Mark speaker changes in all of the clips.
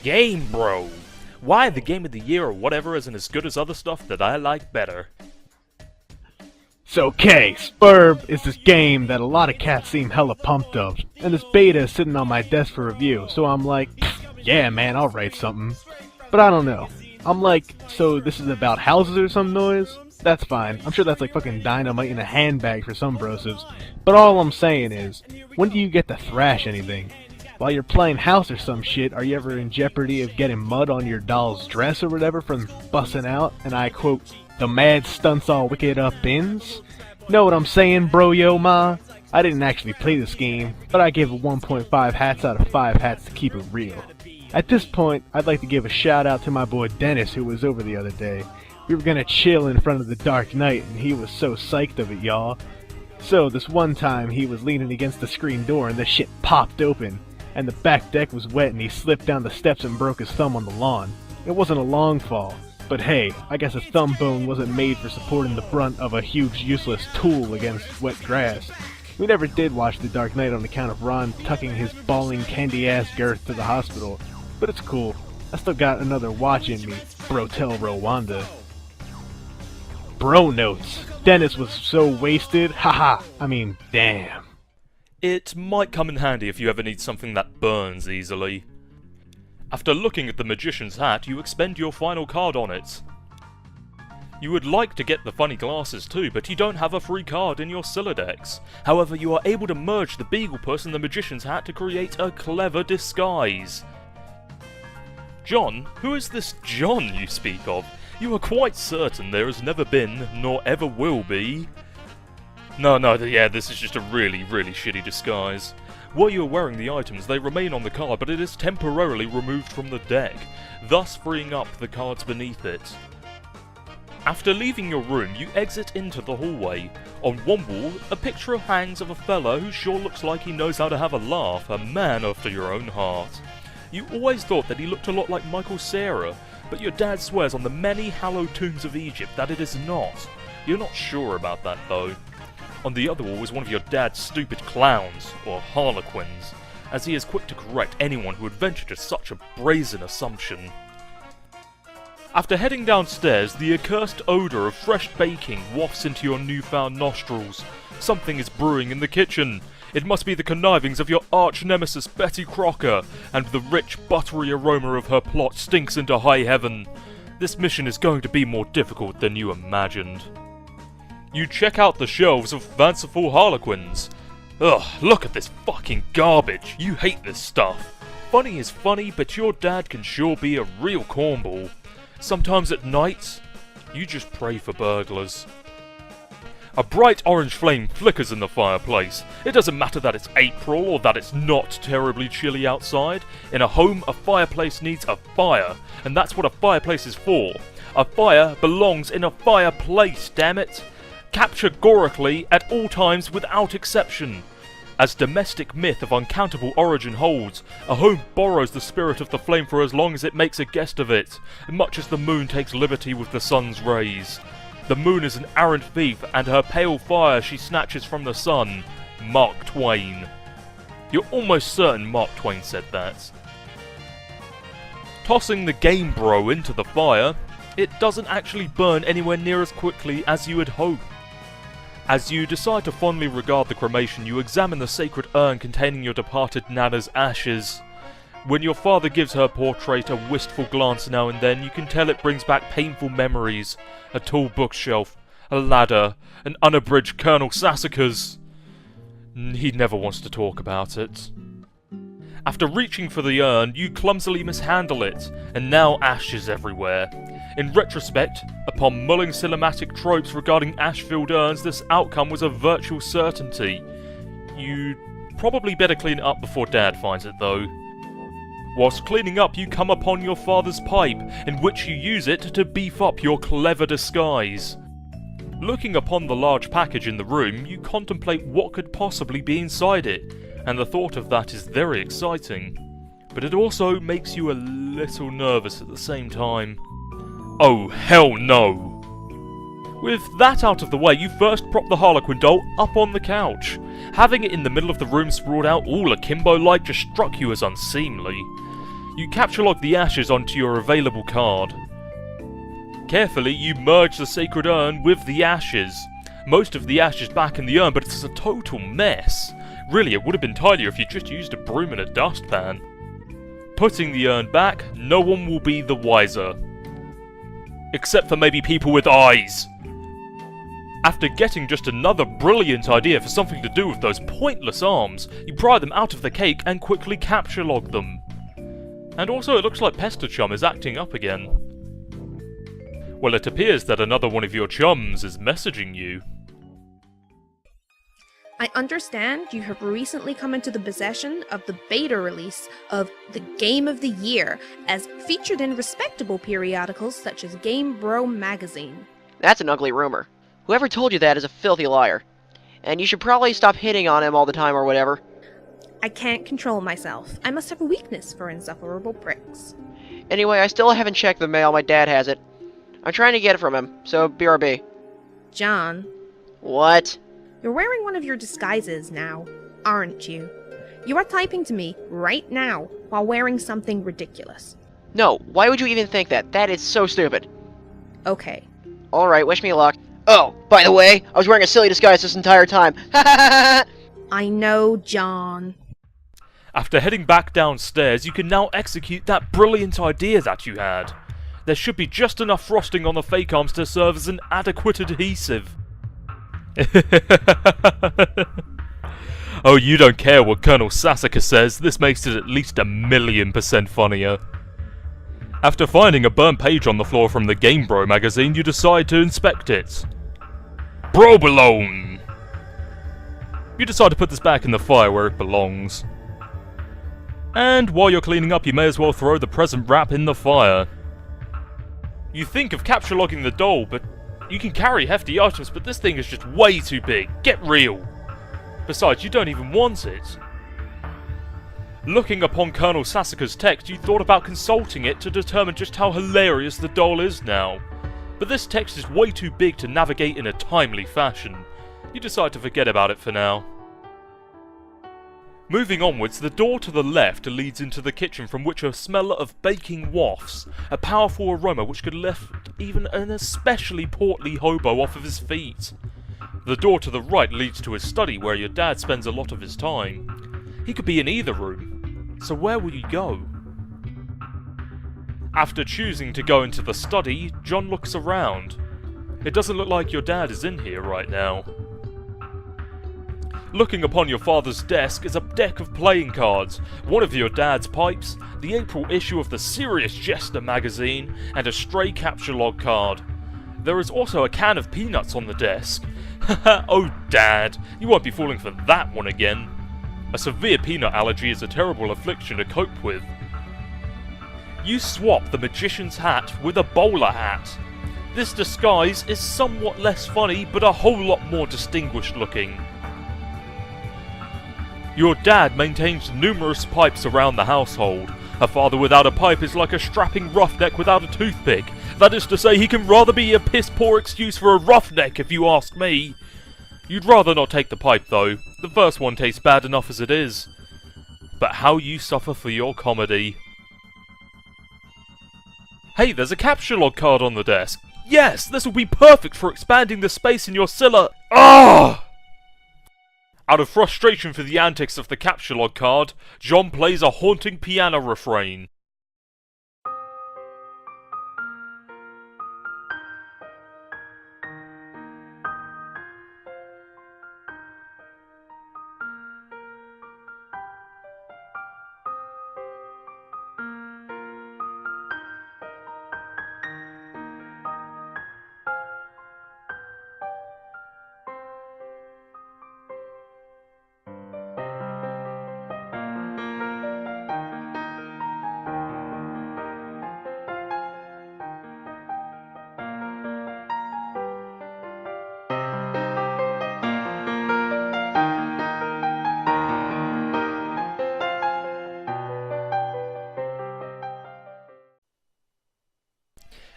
Speaker 1: Game Bro! Why the game of the year or whatever isn't as good as other stuff that I like better?
Speaker 2: So, Spurb is this game that a lot of cats seem hella pumped of, and this beta is sitting on my desk for review, so I'm like, yeah man, I'll write something. But I don't know. I'm like, so this is about houses or some noise? That's fine. I'm sure that's like fucking dynamite in a handbag for some brosives. But all I'm saying is, when do you get to thrash anything? While you're playing house or some shit, are you ever in jeopardy of getting mud on your doll's dress or whatever from busting out, and I quote, the mad stunts all wicked up ins? Know what I'm saying, bro yo ma? I didn't actually play this game, but I gave it 1.5 hats out of 5 hats to keep it real. At this point, I'd like to give a shout out to my boy Dennis who was over the other day. We were gonna chill in front of the Dark Knight and he was so psyched of it, y'all. So this one time he was leaning against the screen door and the shit popped open, and the back deck was wet and he slipped down the steps and broke his thumb on the lawn. It wasn't a long fall, but hey, I guess a thumb bone wasn't made for supporting the brunt of a huge useless tool against wet grass. We never did watch The Dark Knight on account of Ron tucking his bawling candy-ass girth to the hospital, but it's cool. I still got another watch in me, Brotel Rwanda. Bro notes. Dennis was so wasted, haha, I mean, damn.
Speaker 1: It might come in handy if you ever need something that burns easily. After looking at the magician's hat, you expend your final card on it. You would like to get the funny glasses too, but you don't have a free card in your Silladex. However, you are able to merge the Beagle Puss and the magician's hat to create a clever disguise. John? Who is this John you speak of? You are quite certain there has never been, nor ever will be... Yeah, this is just a really shitty disguise. While you are wearing the items, they remain on the card, but it is temporarily removed from the deck, thus freeing up the cards beneath it. After leaving your room, you exit into the hallway. On one wall, a picture hangs of a fella who sure looks like he knows how to have a laugh, a man after your own heart. You always thought that he looked a lot like Michael Cera, but your dad swears on the many hallowed tombs of Egypt that it is not. You're not sure about that though. On the other wall is one of your dad's stupid clowns, or harlequins, as he is quick to correct anyone who would venture to such a brazen assumption. After heading downstairs, the accursed odour of fresh baking wafts into your newfound nostrils. Something is brewing in the kitchen. It must be the connivings of your arch-nemesis Betty Crocker, and the rich, buttery aroma of her plot stinks into high heaven. This mission is going to be more difficult than you imagined. You check out the shelves of fanciful harlequins. Ugh, look at this fucking garbage. You hate this stuff. Funny is funny, but your dad can sure be a real cornball. Sometimes at night, you just pray for burglars. A bright orange flame flickers in the fireplace. It doesn't matter that it's April or that it's not terribly chilly outside. In a home, a fireplace needs a fire, and that's what a fireplace is for. A fire belongs in a fireplace, damn it! Categorically, at all times without exception. As domestic myth of uncountable origin holds, a home borrows the spirit of the flame for as long as it makes a guest of it, much as the moon takes liberty with the sun's rays. The moon is an arrant thief, and her pale fire she snatches from the sun. Mark Twain. You're almost certain Mark Twain said that. Tossing the Game Bro into the fire, it doesn't actually burn anywhere near as quickly as you had hoped. As you decide to fondly regard the cremation, you examine the sacred urn containing your departed Nana's ashes. When your father gives her portrait a wistful glance now and then, you can tell it brings back painful memories. A tall bookshelf, a ladder, an unabridged Colonel Sassacre's. He never wants to talk about it. After reaching for the urn, you clumsily mishandle it, and now ashes everywhere. In retrospect, upon mulling cinematic tropes regarding ash-filled urns, this outcome was a virtual certainty. You'd probably better clean it up before Dad finds it though. Whilst cleaning up, you come upon your father's pipe, in which you use it to beef up your clever disguise. Looking upon the large package in the room, you contemplate what could possibly be inside it, and the thought of that is very exciting. But it also makes you a little nervous at the same time. Oh, hell no! With that out of the way, you first prop the Harlequin doll up on the couch. Having it in the middle of the room sprawled out all akimbo-like just struck you as unseemly. You capture log the ashes onto your available card. Carefully, you merge the sacred urn with the ashes. Most of the ashes back in the urn, but it's a total mess. Really, it would have been tidier if you just used a broom and a dustpan. Putting the urn back, no one will be the wiser. Except for maybe people with eyes. After getting just another brilliant idea for something to do with those pointless arms, you pry them out of the cake and quickly capture log them. And also it looks like Pester Chum is acting up again. Well, it appears that another one of your chums is messaging you.
Speaker 3: I understand you have recently come into the possession of the beta release of the Game of the Year, as featured in respectable periodicals such as Game Bro magazine.
Speaker 4: That's an ugly rumor. Whoever told you that is a filthy liar. And you should probably stop hitting on him all the time or whatever.
Speaker 3: I can't control myself. I must have a weakness for insufferable pricks.
Speaker 4: Anyway, I still haven't checked the mail. My dad has it. I'm trying to get it from him, so BRB.
Speaker 3: John.
Speaker 4: What?
Speaker 3: You're wearing one of your disguises now, aren't you? You are typing to me right now while wearing something ridiculous.
Speaker 4: No, why would you even think that? That is so stupid.
Speaker 3: Okay.
Speaker 4: Alright, wish me luck. Oh, by the way, I was wearing a silly disguise this entire time. Ha ha ha!
Speaker 3: I know, John.
Speaker 1: After heading back downstairs, you can now execute that brilliant idea that you had. There should be just enough frosting on the fake arms to serve as an adequate adhesive. Oh, you don't care what Colonel Sassacre says, this makes it at least 1,000,000% funnier. After finding a burnt page on the floor from the Game Bro magazine, you decide to inspect it. Provolone! You decide to put this back in the fire where it belongs. And while you're cleaning up, you may as well throw the present wrap in the fire. You think of capture logging the doll, but you can carry hefty items, but this thing is just way too big. Get real! Besides, you don't even want it. Looking upon Colonel Sassacre's text, you thought about consulting it to determine just how hilarious the doll is now. But this text is way too big to navigate in a timely fashion. You decide to forget about it for now. Moving onwards, the door to the left leads into the kitchen, from which a smell of baking wafts, a powerful aroma which could lift even an especially portly hobo off of his feet. The door to the right leads to his study, where your dad spends a lot of his time. He could be in either room, so where will you go? After choosing to go into the study, John looks around. It doesn't look like your dad is in here right now. Looking upon your father's desk is a deck of playing cards, one of your dad's pipes, the April issue of the Serious Jester magazine, and a stray capture log card. There is also a can of peanuts on the desk. Haha, oh Dad, you won't be falling for that one again. A severe peanut allergy is a terrible affliction to cope with. You swap the magician's hat with a bowler hat. This disguise is somewhat less funny, but a whole lot more distinguished looking. Your dad maintains numerous pipes around the household. A father without a pipe is like a strapping roughneck without a toothpick. That is to say, he can rather be a piss-poor excuse for a roughneck, if you ask me. You'd rather not take the pipe, though. The first one tastes bad enough as it is. But how you suffer for your comedy. Hey, there's a capture log card on the desk. Yes, this will be perfect for expanding the space in your cellar. Ah! Out of frustration for the antics of the capture log card, John plays a haunting piano refrain.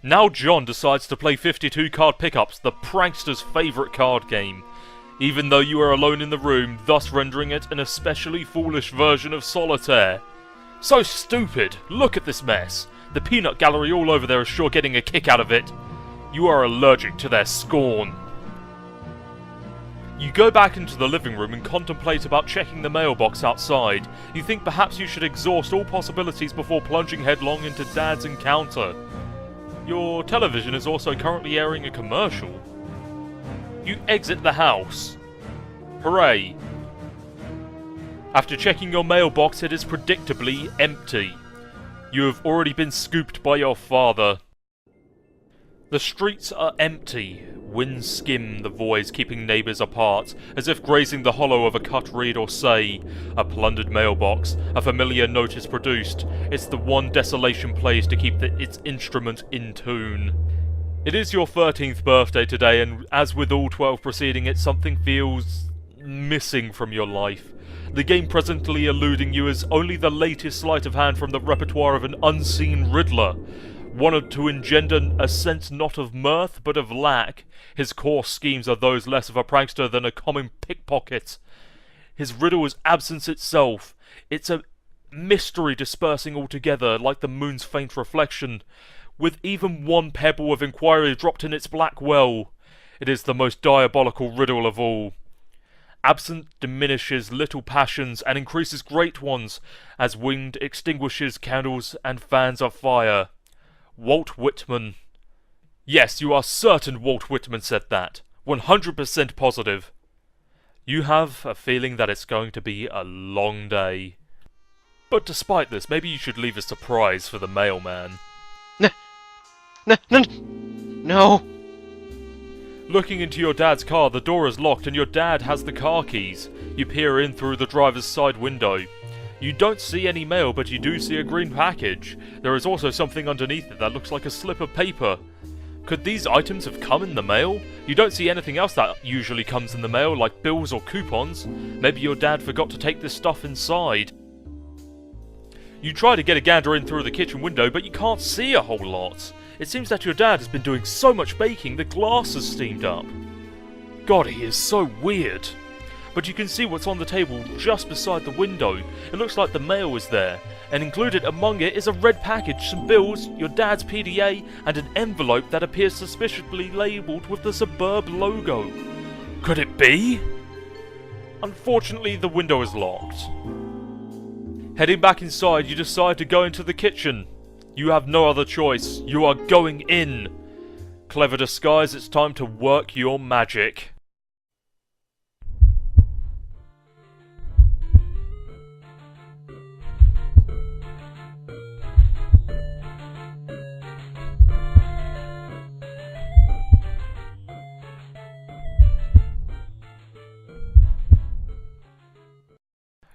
Speaker 1: Now John decides to play 52 card pickups, the prankster's favourite card game, even though you are alone in the room, thus rendering it an especially foolish version of solitaire. So stupid! Look at this mess! The peanut gallery all over there is sure getting a kick out of it. You are allergic to their scorn. You go back into the living room and contemplate about checking the mailbox outside. You think perhaps you should exhaust all possibilities before plunging headlong into Dad's encounter. Your television is also currently airing a commercial. You exit the house. Hooray! After checking your mailbox, it is predictably empty. You have already been scooped by your father. The streets are empty. Winds skim the voids, keeping neighbours apart, as if grazing the hollow of a cut reed or say. A plundered mailbox, a familiar note is produced. It's the one desolation plays to keep its instrument in tune. It is your 13th birthday today, and as with all 12 preceding it, something feels missing from your life. The game presently eluding you is only the latest sleight of hand from the repertoire of an unseen Riddler. Wanted to engender a sense not of mirth, but of lack. His coarse schemes are those less of a prankster than a common pickpocket. His riddle is absence itself. It's a mystery dispersing altogether, like the moon's faint reflection, with even one pebble of inquiry dropped in its black well. It is the most diabolical riddle of all. Absent diminishes little passions and increases great ones, as wind extinguishes candles and fans of fire. Walt Whitman. Yes, you are certain Walt Whitman said that. 100% positive. You have a feeling that it's going to be a long day. But despite this, maybe you should leave a surprise for the mailman.
Speaker 4: No.
Speaker 1: Looking into your dad's car, the door is locked and your dad has the car keys. You peer in through the driver's side window. You don't see any mail, but you do see a green package. There is also something underneath it that looks like a slip of paper. Could these items have come in the mail? You don't see anything else that usually comes in the mail, like bills or coupons. Maybe your dad forgot to take this stuff inside. You try to get a gander in through the kitchen window, but you can't see a whole lot. It seems that your dad has been doing so much baking, the glass has steamed up. God, he is so weird. But you can see what's on the table just beside the window. It looks like the mail is there, and included among it is a red package, some bills, your dad's PDA, and an envelope that appears suspiciously labelled with the Suburb logo. Could it be? Unfortunately, the window is locked. Heading back inside, you decide to go into the kitchen. You have no other choice. You are going in. Clever disguise, it's time to work your magic.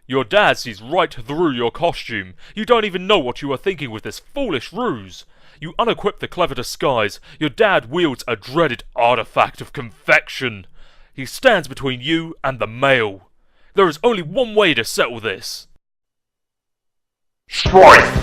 Speaker 1: Your dad sees right through your costume. You don't even know what you are thinking with this foolish ruse. You unequip the clever disguise. Your dad wields a dreaded artifact of confection. He stands between you and the mail. There is only one way to settle this.
Speaker 5: Strife!